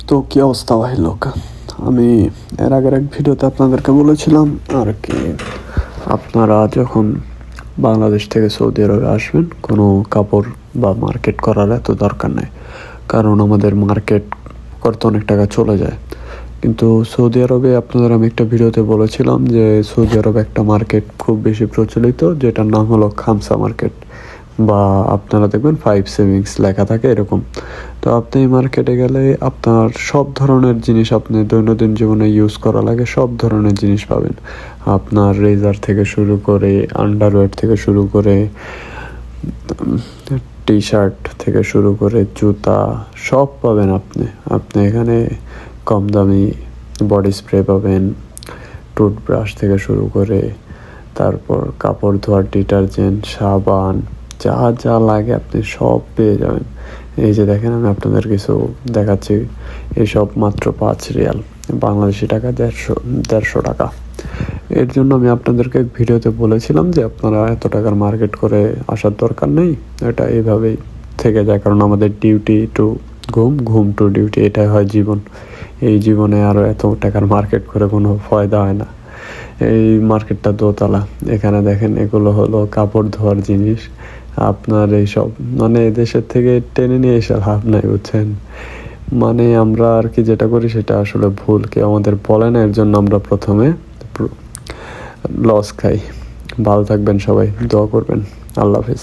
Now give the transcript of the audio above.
তো কী অবস্থা ভাই লোক, আমি এর আগের এক ভিডিওতে আপনাদেরকে বলেছিলাম আর কি, আপনারা যখন বাংলাদেশ থেকে সৌদি আরবে আসবেন কোনো কাপড় বা মার্কেট করার এত দরকার নেই, কারণ আমাদের মার্কেট করতে অনেক টাকা চলে যায়। কিন্তু সৌদি আরবে আপনাদের আমি একটা ভিডিওতে বলেছিলাম যে সৌদি আরবে একটা মার্কেট খুব বেশি প্রচলিত, যেটার নাম হলো খামসা মার্কেট, বা আপনারা দেখবেন 5 সেভিংস লেখা থাকে এরকম। তো আপনি এই মার্কেটে গেলে আপনার সব ধরনের জিনিস আপনি দৈনন্দিন জীবনে ইউজ করা লাগে, সব ধরনের জিনিস পাবেন। আপনার রেজার থেকে শুরু করে, আন্ডারওয়্যার থেকে শুরু করে, টি শার্ট থেকে শুরু করে জুতা, সব পাবেন আপনি। আপনি এখানে কম দামি বডি স্প্রে পাবেন, টুথব্রাশ থেকে শুরু করে, তারপর কাপড় ধোয়ার ডিটারজেন্ট, সাবান, যা যা লাগে আপনি সব পেয়ে যাবেন। এই যে দেখেন, আমি আপনাদের কিছু দেখাচ্ছি। এইসব মাত্র 5 রিয়াল, বাংলাদেশি টাকা 150 টাকা। এর জন্য আমি আপনাদেরকে ভিডিওতে বলেছিলাম যে আপনারা এত টাকার মার্কেট করে আসার দরকার নেই, এটা এইভাবেই থেকে যায়। কারণ আমাদের ডিউটি টু ঘুম, ঘুম টু ডিউটি, এটাই হয় জীবন। এই জীবনে আরও এত টাকার মার্কেট করে কোনো ফায়দা হয় না। এই মার্কেটটা দোতলা, এখানে দেখেন এগুলো হলো কাপড় ধোয়ার জিনিস। আপনার এইসব মানে দেশের থেকে টেনে নিয়ে এসে লাভ নাই, বুঝছেন? মানে আমরা আর কি যেটা করি সেটা আসলে ভুল, কেউ আমাদের বলে না, এর জন্য আমরা প্রথমে লস খাই। ভালো থাকবেন সবাই, দোয়া করবেন। আল্লাহ হাফেজ।